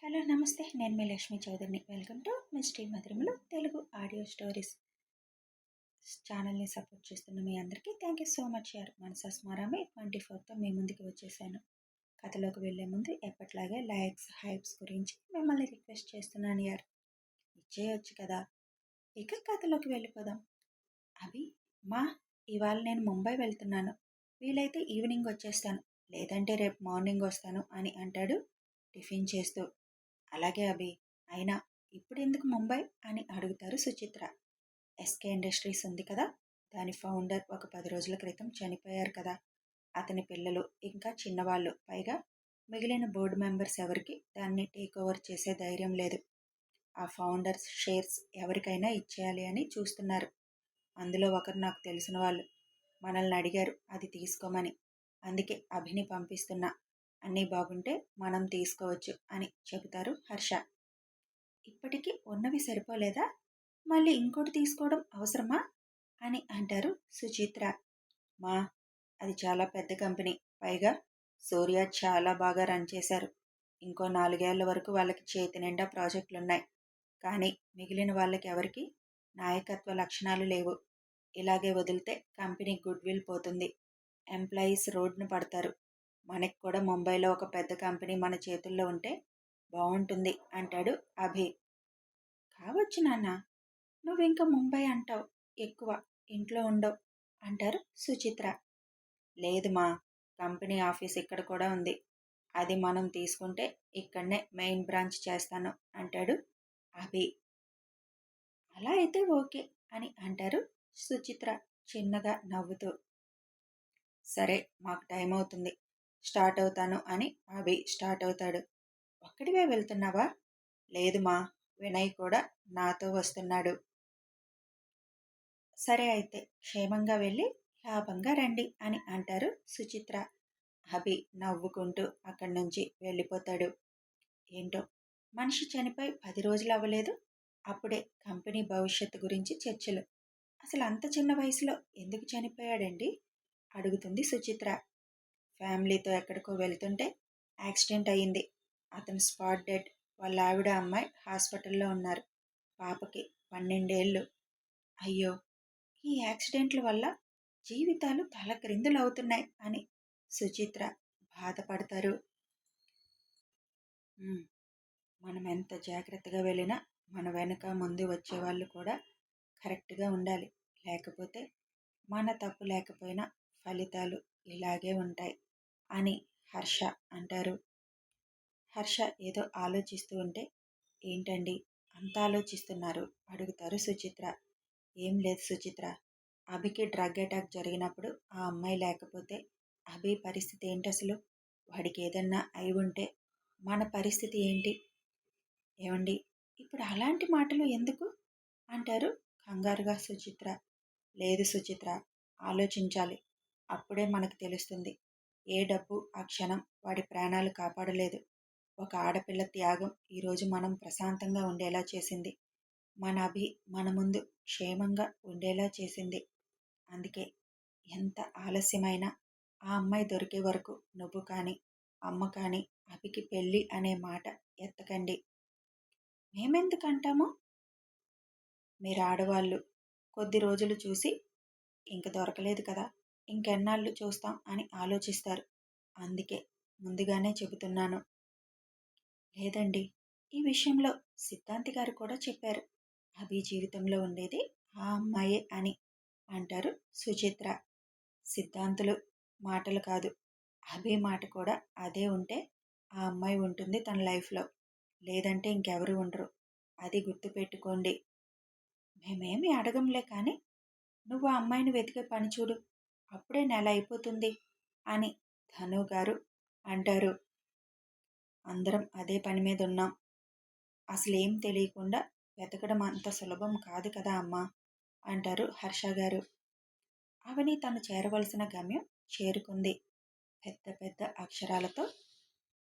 Hello నమస్తే. నేను మీ లక్ష్మీ చౌదరిని. వెల్కమ్ టు మిస్టీ మధురములు తెలుగు ఆడియో స్టోరీస్ ఛానల్ని సపోర్ట్ చేస్తున్న మీ అందరికీ థ్యాంక్ యూ సో మచ్ యార్. మనసా స్మరామి 24తో మీ ముందుకు వచ్చేసాను. కథలోకి వెళ్ళే ముందు ఎప్పట్లాగే లైక్స్ హైప్స్ గురించి మిమ్మల్ని రిక్వెస్ట్ చేస్తున్నాను యార్. ఇచ్చేయచ్చు కదా. ఇక కథలోకి వెళ్ళిపోదాం. అభి, మా ఇవాళ నేను ముంబై వెళ్తున్నాను. వీలైతే ఈవినింగ్ వచ్చేస్తాను, లేదంటే రేపు మార్నింగ్ వస్తాను అని అంటాడు టిఫిన్ చేస్తూ. అలాగే అభి, అయినా ఇప్పుడెందుకు ముంబై అని అడుగుతారు సుచిత్ర. ఎస్కే ఇండస్ట్రీస్ ఉంది కదా, దాని ఫౌండర్ ఒక 10 రోజుల క్రితం చనిపోయారు కదా. అతని పిల్లలు ఇంకా చిన్నవాళ్ళు, పైగా మిగిలిన బోర్డు మెంబర్స్ ఎవరికి దాన్ని టేక్ ఓవర్ చేసే ధైర్యం లేదు. ఆ ఫౌండర్స్ షేర్స్ ఎవరికైనా ఇచ్చేయాలి అని చూస్తున్నారు. అందులో ఒకరు నాకు తెలిసిన వాళ్ళు. మనల్ని అడిగారు అది తీసుకోమని. అందుకే అభిని పంపిస్తున్నా. అన్నీ బాగుంటే మనం తీసుకోవచ్చు అని చెబుతారు హర్ష. ఇప్పటికీ ఉన్నవి సరిపోలేదా, మళ్ళీ ఇంకోటి తీసుకోవడం అవసరమా అని అంటారు సుచిత్ర. మా, అది చాలా పెద్ద కంపెనీ, పైగా సూర్య చాలా బాగా రన్ చేశారు. ఇంకో 4 ఏళ్ల వరకు వాళ్ళకి చేతి నిండా ప్రాజెక్టులున్నాయి. కానీ మిగిలిన వాళ్ళకి ఎవరికి నాయకత్వ లక్షణాలు లేవు. ఇలాగే వదిలితే కంపెనీ గుడ్ విల్ పోతుంది. ఎంప్లాయీస్ రోడ్డున పడతారు. మనకి కూడా ముంబైలో ఒక పెద్ద కంపెనీ మన చేతుల్లో ఉంటే బాగుంటుంది అంటాడు అభి. కావచ్చు నాన్న, నువ్వింక ముంబై అంటావు, ఎక్కువ ఇంట్లో ఉండవు అంటారు సుచిత్ర. లేదు మా, కంపెనీ ఆఫీస్ ఇక్కడ కూడా ఉంది. అది మనం తీసుకుంటే ఇక్కడనే మెయిన్ బ్రాంచ్ చేస్తాను అంటాడు అభి. అలా అయితే ఓకే అని అంటారు సుచిత్ర చిన్నగా నవ్వుతూ. సరే, మాకు టైం అవుతుంది, స్టార్ట్ అవుతాను అని అభి స్టార్ట్ అవుతాడు. ఒక్కడివే వెళ్తున్నావా? లేదు మా, వినయ్ కూడా నాతో వస్తున్నాడు. సరే అయితే క్షేమంగా వెళ్ళి లాభంగా రండి అని అంటారు సుచిత్ర. అభి నవ్వుకుంటూ అక్కడి నుంచి వెళ్ళిపోతాడు. ఏంటో, మనిషి చనిపోయి 10 రోజులు అవ్వలేదు, అప్పుడే కంపెనీ భవిష్యత్తు గురించి చర్చలు. అసలు అంత చిన్న వయసులో ఎందుకు చనిపోయాడండి అడుగుతుంది సుచిత్ర. ఫ్యామిలీతో ఎక్కడికో వెళ్తుంటే యాక్సిడెంట్ అయ్యింది. అతను స్పాట్ డెడ్. వాళ్ళ ఆవిడ అమ్మాయి హాస్పిటల్లో ఉన్నారు. పాపకి 12 ఏళ్ళు. అయ్యో, ఈ యాక్సిడెంట్ల వల్ల జీవితాలు తలక్రిందులవుతున్నాయి అని సుచిత్ర బాధపడతారు. మనం ఎంత జాగ్రత్తగా వెళ్ళినా మన వెనక ముందు వచ్చేవాళ్ళు కూడా కరెక్ట్గా ఉండాలి. లేకపోతే మన తప్పు లేకపోయినా ఫలితాలు ఇలాగే ఉంటాయి అని హర్ష అంటారు. హర్ష ఏదో ఆలోచిస్తూ ఉంటే, ఏంటండి అంత ఆలోచిస్తున్నారు అడుగుతారు సుచిత్ర. ఏం లేదు సుచిత్ర, అభికి డ్రగ్ అటాక్ జరిగినప్పుడు ఆ అమ్మాయి లేకపోతే అభి పరిస్థితి ఏంటి అసలు? వాడికి ఏదన్నా అయి ఉంటే మన పరిస్థితి ఏంటి? ఏమండి, ఇప్పుడు అలాంటి మాటలు ఎందుకు అంటారు కంగారుగా సుచిత్ర. లేదు సుచిత్ర, ఆలోచించాలి. అప్పుడే మనకు తెలుస్తుంది. ఏ డబ్బు ఆ క్షణం వాడి ప్రాణాలు కాపాడలేదు. ఒక ఆడపిల్ల త్యాగం ఈరోజు మనం ప్రశాంతంగా ఉండేలా చేసింది. మన అభి మన ముందు క్షేమంగా ఉండేలా చేసింది. అందుకే ఎంత ఆలస్యమైనా ఆ అమ్మాయి దొరికే వరకు నువ్వు కానీ అమ్మ కానీ అభికి పెళ్ళి అనే మాట ఎత్తకండి. మేమెందుకంటాము? మీరు ఆడవాళ్ళు కొద్ది రోజులు చూసి ఇంక దొరకలేదు కదా, ఇంకెన్నాళ్ళు చూస్తాం అని ఆలోచిస్తారు. అందుకే ముందుగానే చెబుతున్నాను. లేదండి, ఈ విషయంలో సిద్ధాంతి గారు కూడా చెప్పారు. అభి జీవితంలో ఉండేది ఆ అమ్మాయే అని అంటారు సుచిత్ర. సిద్ధాంతులు మాటలు కాదు, అభి మాట కూడా అదే ఉంటే ఆ అమ్మాయి ఉంటుంది తన లైఫ్లో, లేదంటే ఇంకెవరు ఉండరు. అది గుర్తుపెట్టుకోండి. మేమేమి అడగంలే కానీ నువ్వు ఆ అమ్మాయిని వెతికే పని చూడు, అప్పుడే నెల అయిపోతుంది అని ధను గారు అంటారు. అందరం అదే పని మీద ఉన్నాం. అసలేం తెలియకుండా వెతకడం అంత సులభం కాదు కదా అమ్మా అంటారు హర్ష గారు. అవని తను చేరవలసిన గమ్యం చేరుకుంది. పెద్ద పెద్ద అక్షరాలతో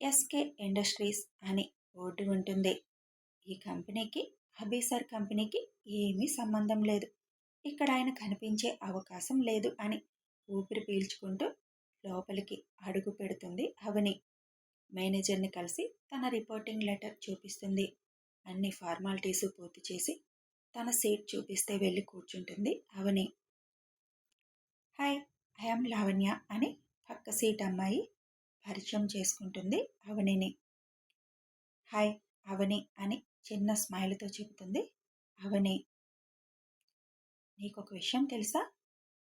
ఎస్కే ఇండస్ట్రీస్ అని బోర్డు ఉంటుంది. ఈ కంపెనీకి అబీసర్ కంపెనీకి ఏమీ సంబంధం లేదు. ఇక్కడ ఆయన కనిపించే అవకాశం లేదు అని ఊపిరి పీల్చుకుంటూ లోపలికి అడుగు పెడుతుంది అవని. మేనేజర్ని కలిసి తన రిపోర్టింగ్ లెటర్ చూపిస్తుంది. అన్ని ఫార్మాలిటీస్ పూర్తి చేసి తన సీట్ చూపిస్తే వెళ్ళి కూర్చుంటుంది అవని. హాయ్, ఐఎమ్ లావణ్య అని పక్క సీట్ అమ్మాయి పరిచయం చేసుకుంటుంది అవనిని. హాయ్ అవని అని చిన్న స్మైల్తో చెబుతుంది అవని. నీకొక విషయం తెలుసా?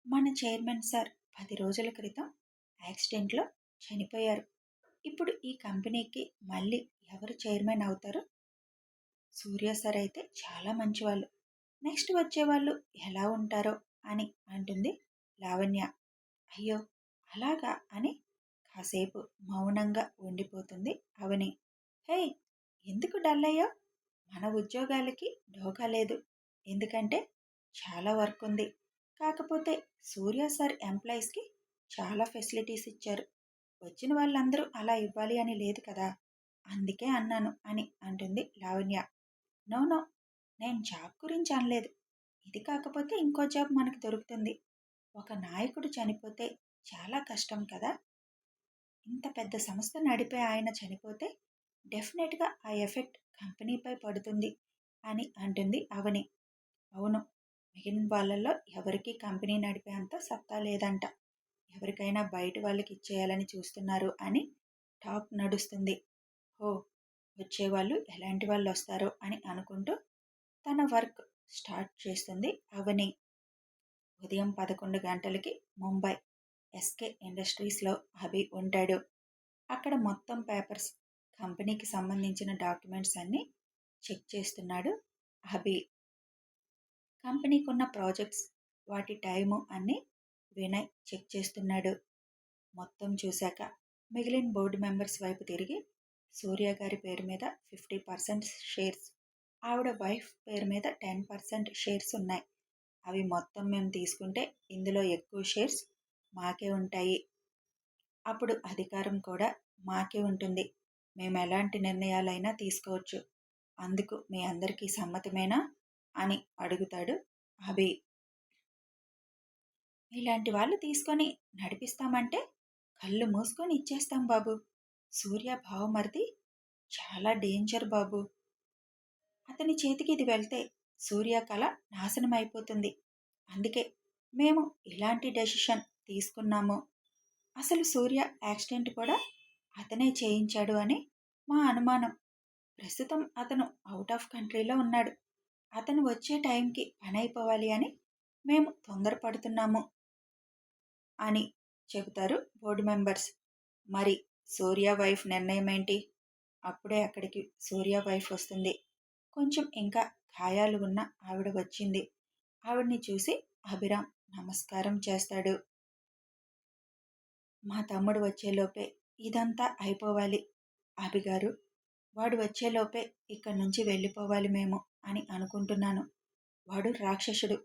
మన చైర్మన్ సార్ 10 రోజుల క్రితం యాక్సిడెంట్లో చనిపోయారు. ఇప్పుడు ఈ కంపెనీకి మళ్ళీ ఎవరు చైర్మన్ అవుతారు? సూర్య సార్ అయితే చాలా మంచివాళ్ళు. నెక్స్ట్ వచ్చేవాళ్ళు ఎలా ఉంటారో అని అంటుంది లావణ్య. అయ్యో అలాగా అని కాసేపు మౌనంగా ఉండిపోతుంది అవని. హే, ఎందుకు డల్ అయ్యో? మన ఉద్యోగాలకి ఢోకా లేదు. ఎందుకంటే చాలా వర్క్ ఉంది. కాకపోతే సూర్య సార్ ఎంప్లాయీస్కి చాలా ఫెసిలిటీస్ ఇచ్చారు. వచ్చిన వాళ్ళందరూ అలా ఇవ్వాలి అని లేదు కదా, అందుకే అన్నాను అని అంటుంది లావణ్య. నో నో, నేను జాబ్ గురించి అనలేదు. ఇది కాకపోతే ఇంకో జాబ్ మనకు దొరుకుతుంది. ఒక నాయకుడు చనిపోతే చాలా కష్టం కదా. ఇంత పెద్ద సంస్థ నడిపే ఆయన చనిపోతే డెఫినెట్గా ఆ ఎఫెక్ట్ కంపెనీపై పడుతుంది అని అంటుంది అవని. అవును, మిగిలిన వాళ్ళల్లో ఎవరికీ కంపెనీ నడిపే అంత సత్తా లేదంట. ఎవరికైనా బయట వాళ్ళకి ఇచ్చేయాలని చూస్తున్నారు అని టాక్ నడుస్తుంది. ఓ, వచ్చేవాళ్ళు ఎలాంటి వాళ్ళు వస్తారో అని అనుకుంటూ తన వర్క్ స్టార్ట్ చేస్తుంది అవని. ఉదయం 11 గంటలకి ముంబై ఎస్కే ఇండస్ట్రీస్లో అభి ఉంటాడు. అక్కడ మొత్తం పేపర్స్, కంపెనీకి సంబంధించిన డాక్యుమెంట్స్ అన్నీ చెక్ చేస్తున్నాడు అభి. కంపెనీకి ఉన్న ప్రాజెక్ట్స్, వాటి టైము అన్నీ వినయ్ చెక్ చేస్తున్నాడు. మొత్తం చూశాక మిగిలిన బోర్డు మెంబర్స్ వైపు తిరిగి, సూర్య గారి పేరు మీద 50% షేర్స్, ఆవిడ వైఫ్ పేరు మీద 10% షేర్స్ ఉన్నాయి. అవి మొత్తం మేము తీసుకుంటే ఇందులో ఎక్కువ షేర్స్ మాకే ఉంటాయి. అప్పుడు అధికారం కూడా మాకే ఉంటుంది. మేము ఎలాంటి నిర్ణయాలైనా తీసుకోవచ్చు. అందుకు మీ అందరికీ సమ్మతమేనా అని అడుగుతాడు అభి. ఇలాంటి వాళ్ళు తీసుకొని నడిపిస్తామంటే కళ్ళు మూసుకొని ఇచ్చేస్తాం బాబు. సూర్య భావమరిది చాలా డేంజర్ బాబు. అతని చేతికి ఇది వెళ్తే సూర్య కళ నాశనం అయిపోతుంది. అందుకే మేము ఇలాంటి డెసిషన్ తీసుకున్నాము. అసలు సూర్య యాక్సిడెంట్ కూడా అతనే చేయించాడు అని మా అనుమానం. ప్రస్తుతం అతను అవుట్ ఆఫ్ కంట్రీలో ఉన్నాడు. అతను వచ్చే టైంకి పని అయిపోవాలి అని మేము తొందరపడుతున్నాము అని చెబుతారు బోర్డు మెంబర్స్. మరి సూర్య వైఫ్ నిర్ణయం ఏంటి? అప్పుడే అక్కడికి సూర్య వైఫ్ వస్తుంది. కొంచెం ఇంకా గాయాలు ఉన్న ఆవిడ వచ్చింది. ఆవిడ్ని చూసి అభిరామ్ నమస్కారం చేస్తాడు. మా తమ్ముడు వచ్చేలోపే ఇదంతా అయిపోవాలి అభిగారు. వాడు వచ్చేలోపే ఇక్కడి నుంచి వెళ్ళిపోవాలి మేము అని అనుకుంటున్నాను. వాడు రాక్షసుడు.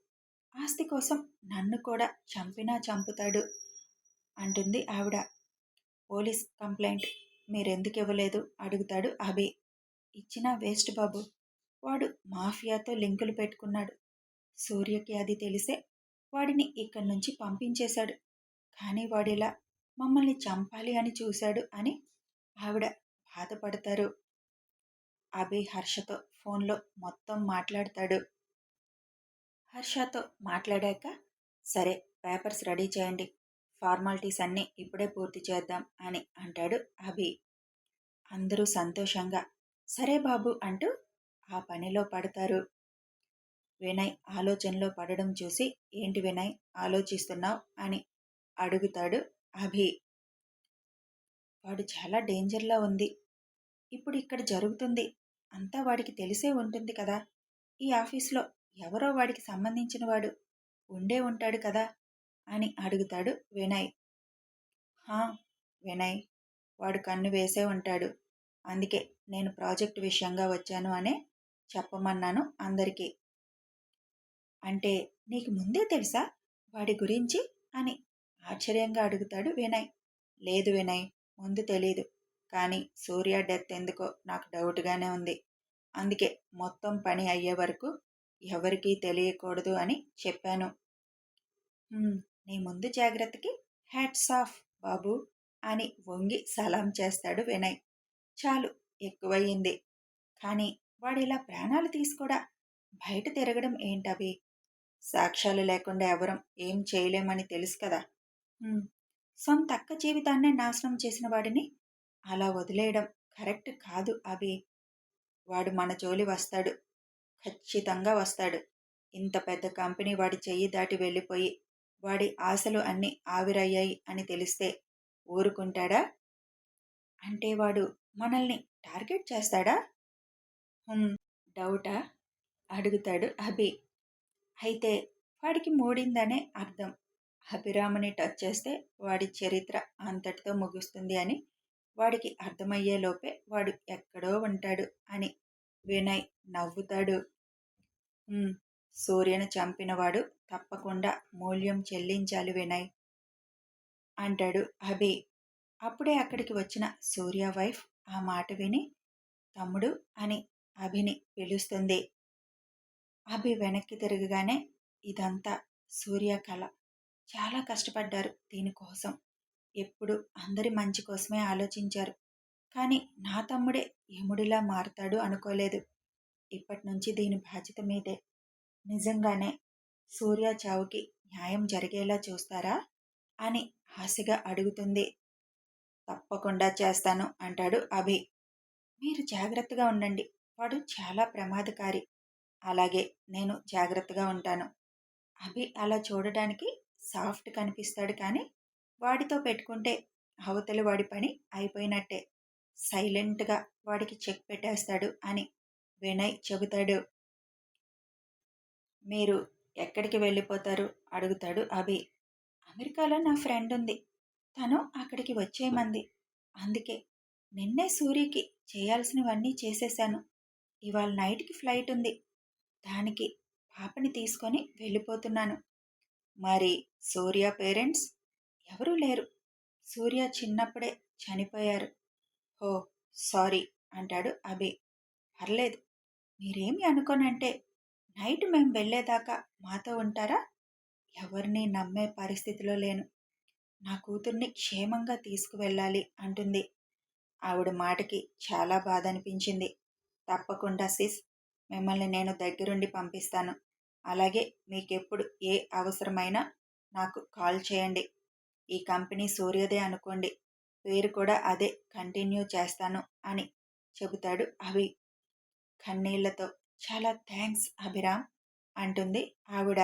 ఆస్తి కోసం నన్ను కూడా చంపినా చంపుతాడు అంటుంది ఆవిడ. పోలీస్ కంప్లైంట్ మీరెందుకు ఇవ్వలేదు అడుగుతాడు అభి. ఇచ్చినా వేస్ట్ బాబు. వాడు మాఫియాతో లింకులు పెట్టుకున్నాడు. సూర్యకి అది తెలిసే వాడిని ఇక్కడి నుంచి పంపించేశాడు. కానీ వాడిలా మమ్మల్ని చంపాలి అని చూశాడు అని ఆవిడ బాధపడతారు. అభి హర్షతో ఫోన్లో మొత్తం మాట్లాడతాడు. హర్షతో మాట్లాడాక సరే, పేపర్స్ రెడీ చేయండి, ఫార్మాలిటీస్ అన్నీ ఇప్పుడే పూర్తి చేద్దాం అని అంటాడు అభి. అందరూ సంతోషంగా సరే బాబు అంటూ ఆ పనిలో పడతారు. వినయ్ ఆలోచనలో పడడం చూసి ఏంటి వినయ్ ఆలోచిస్తున్నావు అని అడుగుతాడు అభి. వాడు చాలా డేంజర్లా ఉంది. ఇప్పుడు ఇక్కడ జరుగుతుంది అంతా వాడికి తెలిసే ఉంటుంది కదా. ఈ ఆఫీస్లో ఎవరో వాడికి సంబంధించిన వాడు ఉండే ఉంటాడు కదా అని అడుగుతాడు వినయ్. హా వినయ్, వాడు కన్ను వేసే ఉంటాడు. అందుకే నేను ప్రాజెక్ట్ విషయంగా వచ్చాను అనే చెప్పమన్నాను అందరికీ. అంటే నీకు ముందే తెలుసా వాడి గురించి అని ఆశ్చర్యంగా అడుగుతాడు వినయ్. లేదు వినయ్, ముందు తెలీదు. కానీ సూర్య డెత్ ఎందుకో నాకు డౌట్గానే ఉంది. అందుకే మొత్తం పని అయ్యే వరకు ఎవరికీ తెలియకూడదు అని చెప్పాను. నీ ముందు జాగ్రత్తకి హ్యాట్స్ ఆఫ్ బాబు అని వంగి సలాం చేస్తాడు వినయ్. చాలు, ఎక్కువయ్యింది. కానీ వాడిలా ప్రాణాలు తీసుకోడా? బయట తిరగడం ఏంటవి? సాక్ష్యాలు లేకుండా ఎవరం ఏం చేయలేమని తెలుసు కదా. హ్మ్. సొంత అక్క జీవితాన్నే నాశనం చేసిన వాడిని అలా వదిలేయడం కరెక్ట్ కాదు అభి. వాడు మన జోలి వస్తాడు. ఖచ్చితంగా వస్తాడు. ఇంత పెద్ద కంపెనీ వాడి చెయ్యి దాటి వెళ్ళిపోయి వాడి ఆశలు అన్నీ ఆవిరయ్యాయి అని తెలిస్తే ఊరుకుంటాడా? అంటే వాడు మనల్ని టార్గెట్ చేస్తాడా? హ్మ్. డౌటా? అడుగుతాడు అభి. అయితే వాడికి మూడిందనే అర్థం. అభిరాముని టచ్ చేస్తే వాడి చరిత్ర అంతటితో ముగుస్తుంది అని వాడికి అర్థమయ్యేలోపే వాడు ఎక్కడో ఉంటాడు అని వినయ్ నవ్వుతాడు. సూర్యను చంపినవాడు తప్పకుండా మూల్యం చెల్లించాలి వినయ్ అంటాడు అభి. అప్పుడే అక్కడికి వచ్చిన సూర్య వైఫ్ ఆ మాట విని తమ్ముడు అని అభిని పిలుస్తుంది. అభి వెనక్కి తిరగగానే ఇదంతా సూర్య కళ. చాలా కష్టపడ్డారు దీనికోసం. ఎప్పుడు అందరి మంచి కోసమే ఆలోచించారు. కానీ నా తమ్ముడే యముడిలా మారతాడు అనుకోలేదు. ఇప్పటి నుంచి దీని బాధ్యత మీదే. నిజంగానే సూర్య చావుకి న్యాయం జరిగేలా చూస్తారా అని ఆశగా అడుగుతుంది. తప్పకుండా చేస్తాను అంటాడు అభి. మీరు జాగ్రత్తగా ఉండండి. వాడు చాలా ప్రమాదకారి. అలాగే, నేను జాగ్రత్తగా ఉంటాను. అభి అలా చూడడానికి సాఫ్ట్ కనిపిస్తాడు కానీ వాడితో పెట్టుకుంటే అవతలి వాడి పని అయిపోయినట్టే. సైలెంట్గా వాడికి చెక్ పెట్టేస్తాడు అని వినయ్ చెబుతాడు. మీరు ఎక్కడికి వెళ్ళిపోతారు అడుగుతాడు అభి. అమెరికాలో నా ఫ్రెండ్ ఉంది. తను అక్కడికి వచ్చేయమంది. అందుకే నిన్నే సూర్యకి చేయాల్సినవన్నీ చేసేశాను. ఇవాళ నైట్కి ఫ్లైట్ ఉంది. దానికి పాపని తీసుకొని వెళ్ళిపోతున్నాను. మరి సూర్య పేరెంట్స్? ఎవరూ లేరు. సూర్య చిన్నప్పుడే చనిపోయారు. ఓ, సారీ అంటాడు అభి. పర్లేదు, మీరేమి అనుకోనంటే నైట్ మేము వెళ్ళేదాకా మాతో ఉంటారా? ఎవరిని నమ్మే పరిస్థితిలో లేను. నా కూతుర్ని క్షేమంగా తీసుకువెళ్ళాలి అంటుంది. ఆవిడ మాటకి చాలా బాధ అనిపించింది. తప్పకుండా సిస్, మిమ్మల్ని నేను దగ్గరుండి పంపిస్తాను. అలాగే మీకెప్పుడు ఏ అవసరమైనా నాకు కాల్ చేయండి. ఈ కంపెనీ సూర్యదే అనుకోండి. పేరు కూడా అదే కంటిన్యూ చేస్తాను అని చెబుతాడు అభి కన్నీళ్లతో. చాలా థ్యాంక్స్ అభిరామ్ అంటుంది ఆవిడ.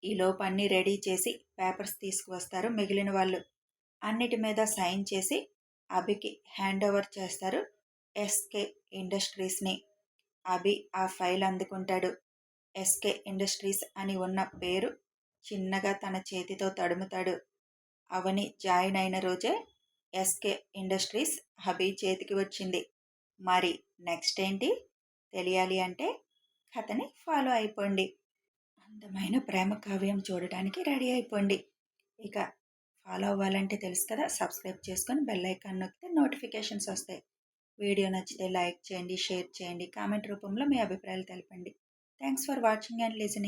ఈలోపు అన్నీ రెడీ చేసి పేపర్స్ తీసుకువస్తారు మిగిలిన వాళ్ళు. అన్నిటి మీద సైన్ చేసి అభికి హ్యాండ్ ఓవర్ చేస్తారు ఎస్కే ఇండస్ట్రీస్ని. అభి ఆ ఫైల్ అందుకుంటాడు. ఎస్కే ఇండస్ట్రీస్ అని ఉన్న పేరు చిన్నగా తన చేతితో తడుముతాడు. అవని జాయిన్ అయిన రోజే ఎస్కే ఇండస్ట్రీస్ అభి చేతికి వచ్చింది. మరి నెక్స్ట్ ఏంటి తెలియాలి అంటే కథని ఫాలో అయిపోండి. అందమైన ప్రేమ కావ్యం చూడడానికి రెడీ అయిపోండి. ఇక ఫాలో అవ్వాలంటే తెలుసు కదా, సబ్స్క్రైబ్ చేసుకొని బెల్ ఐకాన్ నొక్కితే నోటిఫికేషన్స్ వస్తాయి. వీడియో నచ్చితే లైక్ చేయండి, షేర్ చేయండి, కామెంట్ రూపంలో మీ అభిప్రాయాలు తెలపండి. Thanks for watching and listening.